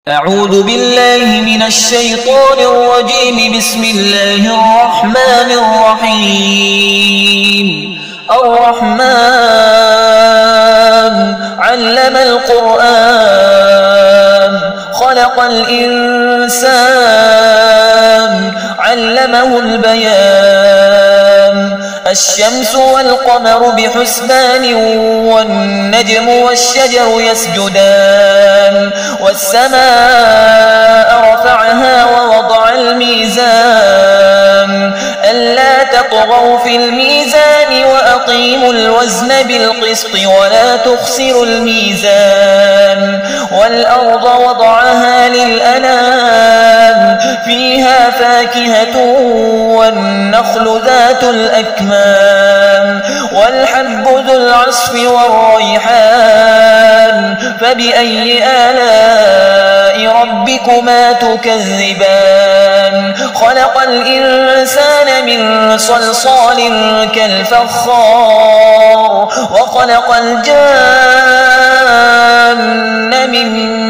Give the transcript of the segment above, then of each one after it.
أعوذ بالله من الشيطان الرجيم. بسم الله الرحمن الرحيم. الرحمن علم القرآن خلق الإنسان علمه البيان. الشمس والقمر بحسبان والنجم والشجر يسجدان. والسماء رفعها ووضع الميزان ألا تطغوا في الميزان وأقيموا الوزن بالقسط ولا تخسروا الميزان. والأرض وضعها للأنام فيها فاكهة والنخل ذات الأكمام والحب ذو العصف والريحان. فبأي آلاء ربكما تكذبان؟ خلق الإنسان من صلصال كالفخار وخلق الجان من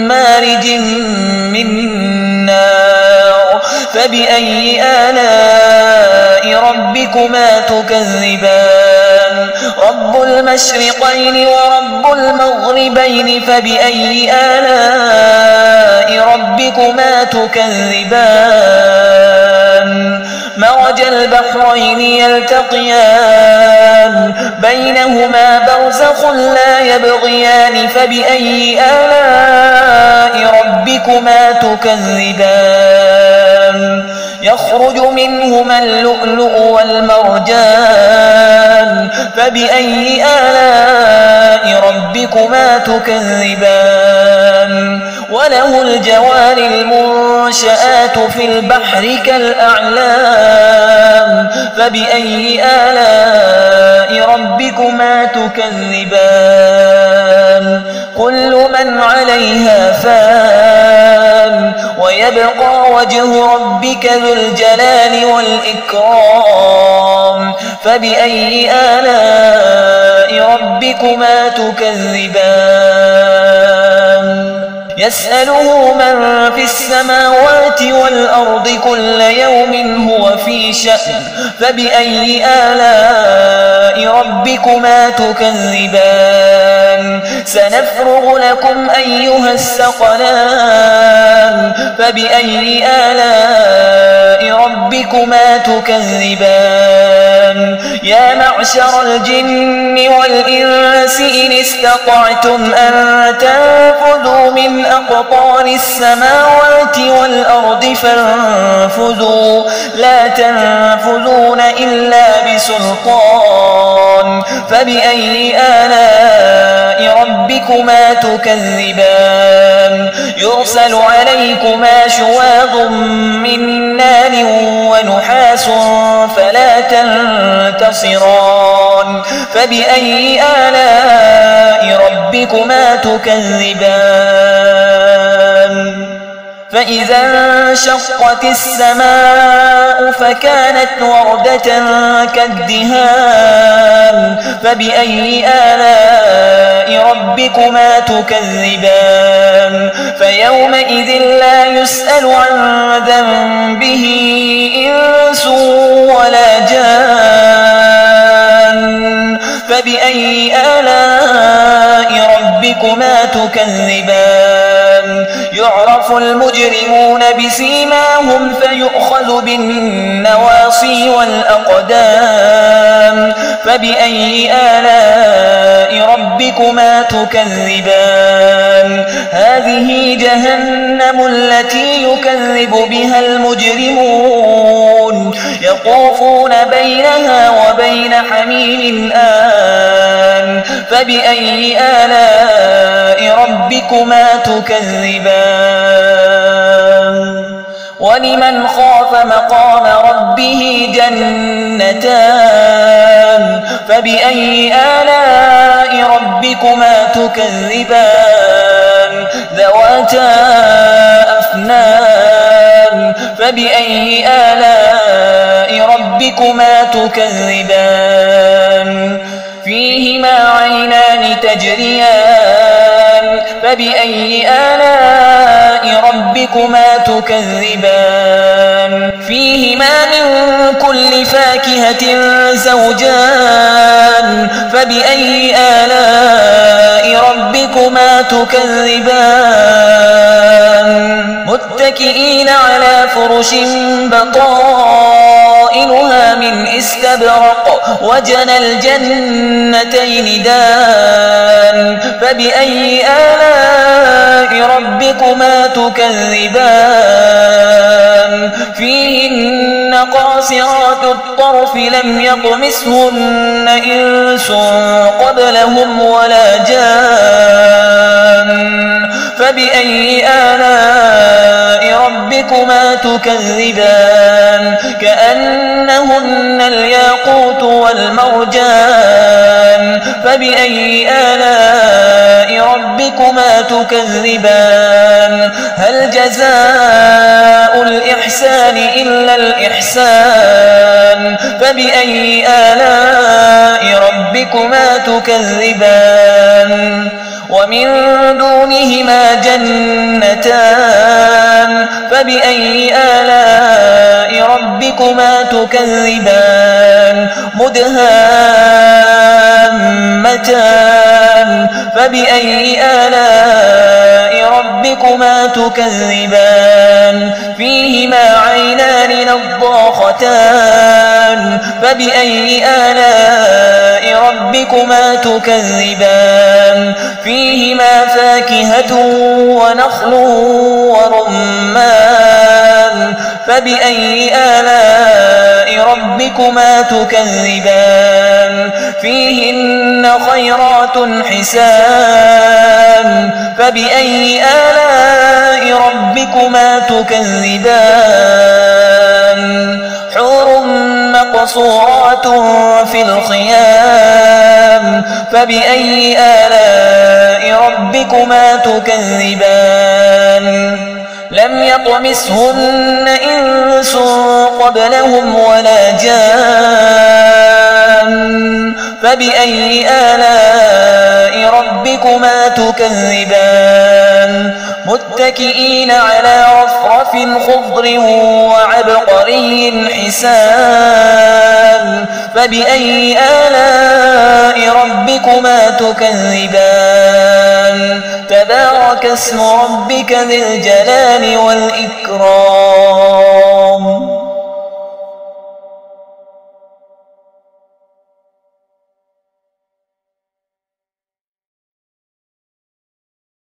مارج من نار. فبأي آلاء ربكما تكذبان؟ رب المشرقين ورب المغربين. فبأي آلاء ربكما تكذبان؟ مرج البحرين يلتقيان بينهما برزخ لا يبغيان. فبأي آلاء ربكما تكذبان؟ يخرج منهما اللؤلؤ والمرجان. فبأي آلاء ربكما تكذبان؟ وله الجوار المنشآت في البحر كالأعلام. فبأي آلاء ربكما تكذبان؟ كل من عليها فان ويبقى وجه ربك ذو الجلال والإكرام. فبأي آلاء ربكما تكذبان؟ يسأله من في السماوات والأرض كل يوم هو في شأن. فبأي آلاء ربكما تكذبان؟ سنفرغ لكم أيها الثقلان. فبأي آلاء ربكما تكذبان؟ يا معشر الجن والإنس إن استطعتم أن تنفذوا من أقطار السماوات والأرض فانفذوا لا تنفذون إلا بسلطان. فبأي آلاء ربكما تكذبان؟ يرسل عليكما شواظ من نار ونحاس فلا تنتصران. فبأي آلاء ربكما تكذبان؟ فإذا انشقت السماء فكانت وردة كالدهان. فبأي آلاء ربكما تكذبان؟ فيومئذ لا يسأل عن ذنبه إنس ولا جان. فبأي آلاء ربكما تكذبان؟ يعرف المجرمون بسيماهم فيؤخذ بالنواصي والأقدام. فبأي آلاء ربكما تكذبان؟ هذه جهنم التي يكذب بها المجرمون يطوفون بينها وبين حميم آن. فبأي آلاء ربكما تكذبان؟ ولمن خاف مقام ربه جنتان. فبأي آلاء ربكما تكذبان؟ ذواتا أفنان. فبأي آلاء ربكما تكذبان؟ فيهما عينان تجريان. فبأي آلاء ربكما تكذبان فيهما من كل فاكهة زوجان فبأي آلاء ربكما تكذبان متكئين على فرش بطائنها من استبرق وجنى الجنتين دان فبأي آلاء ربكما تكذبان فيهن قاصرات الطرف لم يطمثهن إنس قبلهم ولا جان فبأي آلاء ربكما تكذبان كأنهن الياقوت والمرجان فبأي آلاء ربكما تكذبان هل جزاء الإحسان إلا الإحسان فبأي آلاء ربكما تكذبان ومن دونهما جنتان فبأي آلاء ربكما تكذبان مدهامتان فبأي آلاء ربكما تكذبان فيهما عينان نضاختان فبأي آلاء ربكما تكذبان فيهما فاكهة ونخل ورمان فبأي آلاء ربكما تكذبان فيهن خيرات حسان فبأي آلاء ربكما تكذبان حور مقصورات في الخيام فبأي آلاء ربكما تكذبان لم يطمثهن إنس قبلهم ولا جان فبأي آلاء ربكما تكذبان متكئين على رفرف خضر وعبقري حسان فبأي آلاء ربكما تكذبان تبارك اسم ربك ذي الجلال والإكرام